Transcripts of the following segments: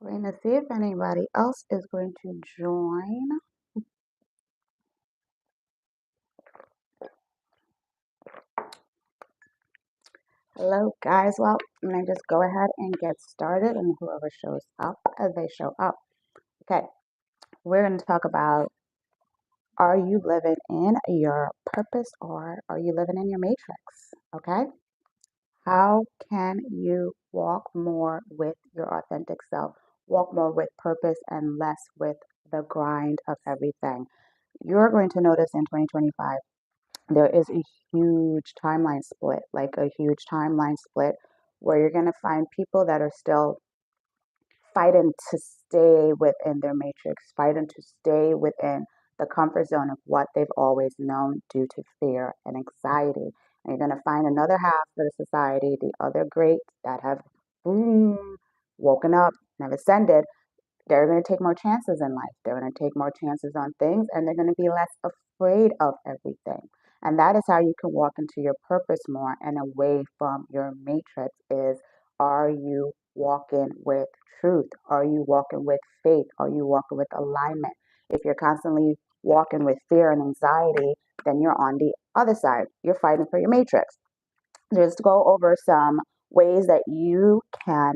We're going to see if anybody else is going to join. Hello, guys. Well, I'm going to just go ahead and get started, and whoever shows up, as they show up. Okay, we're going to talk about, are you living in your purpose or are you living in your matrix? Okay, how can you walk more with your authentic self, walk more with purpose and less with the grind of everything? You're going to notice in 2025 there is a huge timeline split, like a huge timeline split where you're going to find people that are still fighting to stay within their matrix, fighting to stay within the comfort zone of what they've always known due to fear and anxiety. And you're going to find another half of the society, the other greats that have boom, woken up, have ascended. They're going to take more chances in life. They're going to take more chances on things and they're going to be less afraid of everything. And that is how you can walk into your purpose more and away from your matrix is, are you walking with truth? Are you walking with faith? Are you walking with alignment? If you're constantly walking with fear and anxiety, then you're on the other side. You're fighting for your matrix. Just go over some ways that you can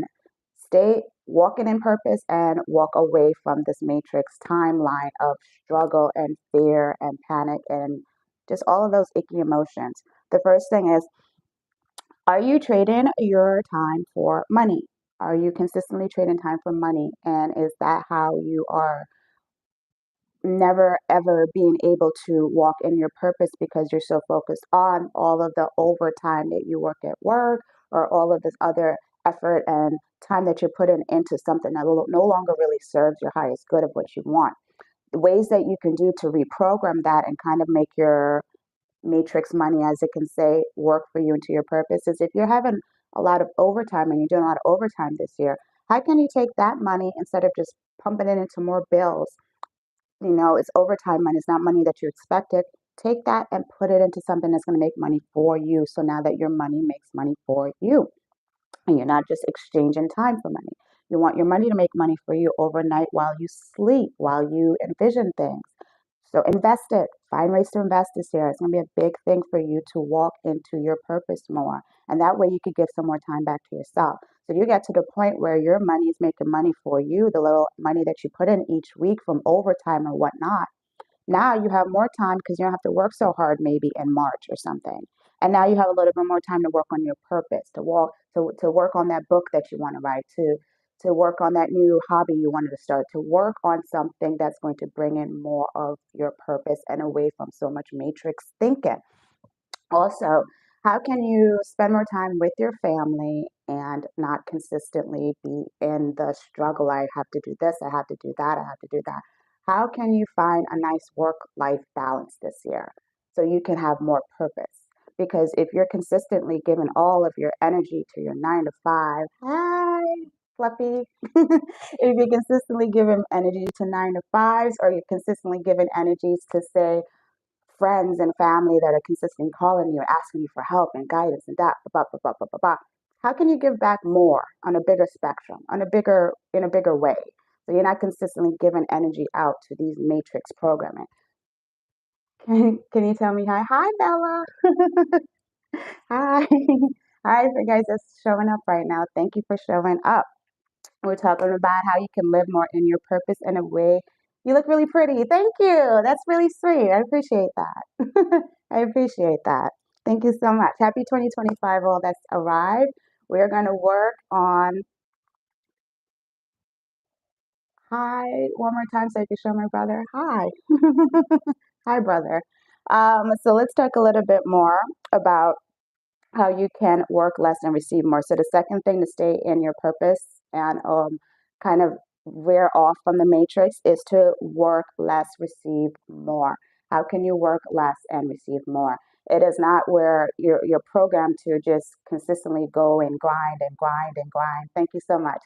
stay walking in purpose and walk away from this matrix timeline of struggle and fear and panic and just all of those icky emotions. The first thing is, are you trading your time for money? Are you consistently trading time for money? And is that how you are never ever being able to walk in your purpose because you're so focused on all of the overtime that you work at work or all of this other effort and time that you're putting into something that no longer really serves your highest good of what you want? The ways that you can do to reprogram that and kind of make your matrix money, as it can say, work for you into your purpose is, if you're having a lot of overtime and you're doing a lot of overtime this year, how can you take that money instead of just pumping it into more bills? It's overtime money. It's not money that you expected. Take that and put it into something that's going to make money for you. So now that your money makes money for you, and you're not just exchanging time for money. You want your money to make money for you overnight while you sleep, while you envision things. So invest it. Find ways to invest this year. It's going to be a big thing for you to walk into your purpose more. And that way you could give some more time back to yourself. So you get to the point where your money is making money for you, the little money that you put in each week from overtime or whatnot. Now you have more time because you don't have to work so hard maybe in March or something. And now you have a little bit more time to work on your purpose, to work on that book that you want to write, to work on that new hobby you wanted to start, to work on something that's going to bring in more of your purpose and away from so much matrix thinking. Also, how can you spend more time with your family and not consistently be in the struggle? I have to do this, I have to do that, I have to do that. How can you find a nice work life balance this year so you can have more purpose? Because if you're consistently giving all of your energy to your 9 to 5, hi, Fluffy. If you're consistently giving energy to 9 to 5s, or you're consistently giving energies to, say, friends and family that are consistently calling you, asking you for help and guidance and that, blah, blah, blah, blah, blah, blah. How can you give back more on a bigger spectrum, in a bigger way? So you're not consistently giving energy out to these matrix programming. Can you tell me hi? Hi, Bella. Hi. Hi, for guys that's showing up right now. Thank you for showing up. We're talking about how you can live more in your purpose in a way. You look really pretty. Thank you. That's really sweet. I appreciate that. I appreciate that. Thank you so much. Happy 2025, all that's arrived. We're going to work on, hi, one more time so I can show my brother. Hi. Hi, brother. So let's talk a little bit more about how you can work less and receive more. So the second thing to stay in your purpose and kind of veer off from the matrix is to work less, receive more. How can you work less and receive more? It is not where you're programmed to just consistently go and grind and grind and grind. Thank you so much.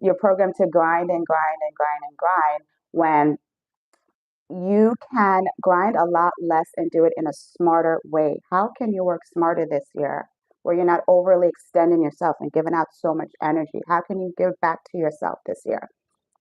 You're programmed to grind and grind and grind and grind when you can grind a lot less and do it in a smarter way. How can you work smarter this year? where you're not overly extending yourself and giving out so much energy? How can you give back to yourself this year?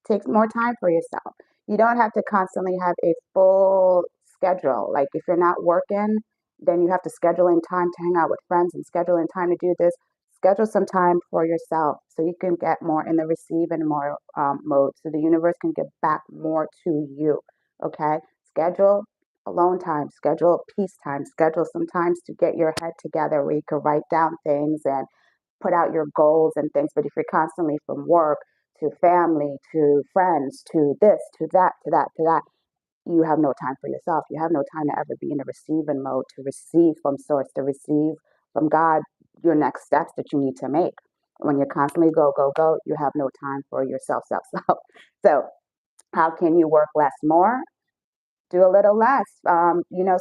Take more time for yourself. You don't have to constantly have a full schedule. Like if you're not working, then you have to schedule in time to hang out with friends and schedule in time to do this. Schedule some time for yourself so you can get more in the receive and more mode so the universe can give back more to you. Okay? Schedule alone time, schedule peace time, schedule some times to get your head together where you can write down things and put out your goals and things. But if you're constantly from work to family to friends to this to that to that to that, you have no time for yourself. You have no time to ever be in a receiving mode, to receive from source, to receive from God your next steps that you need to make. When you're constantly go, go, go, you have no time for yourself, self, self. So how can you work less more? Do a little less.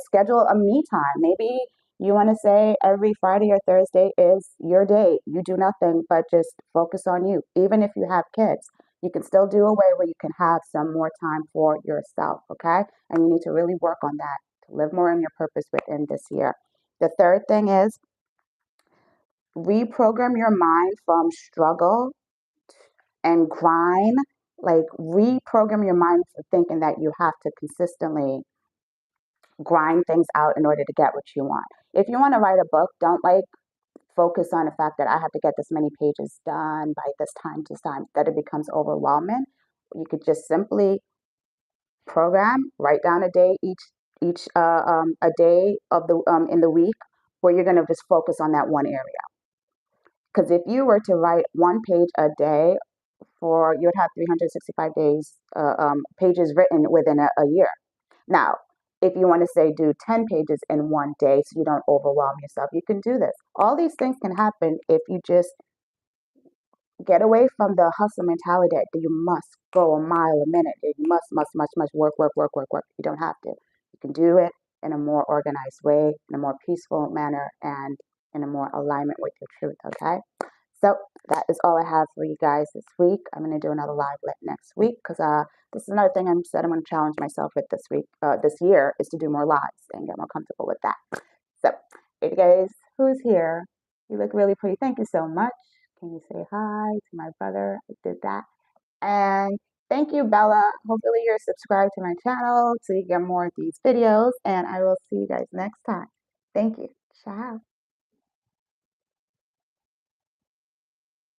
Schedule a me time. Maybe you want to say every Friday or Thursday is your day. You do nothing but just focus on you. Even if you have kids, you can still do a way where you can have some more time for yourself, okay? And you need to really work on that to live more in your purpose within this year. The third thing is reprogram your mind from struggle and grind. Like reprogram your mind for thinking that you have to consistently grind things out in order to get what you want. If you want to write a book, don't like focus on the fact that I have to get this many pages done by this time, that it becomes overwhelming. You could just simply program, write down a day each a day of the in the week where you're going to just focus on that one area. Because if you were to write one page a day you'd have 365 days pages written within a year. Now, if you want to say do 10 pages in one day so you don't overwhelm yourself, you can do this. All these things can happen if you just get away from the hustle mentality that you must go a mile a minute. You must work, work, work, work, work. You don't have to. You can do it in a more organized way, in a more peaceful manner, and in a more alignment with your truth, okay? So that is all I have for you guys this week. I'm going to do another live next week because this is another thing I'm going to challenge myself with this week, this year, is to do more lives and get more comfortable with that. So, hey guys, who's here? You look really pretty. Thank you so much. Can you say hi to my brother? I did that. And thank you, Bella. Hopefully you're subscribed to my channel so you get more of these videos. And I will see you guys next time. Thank you. Ciao.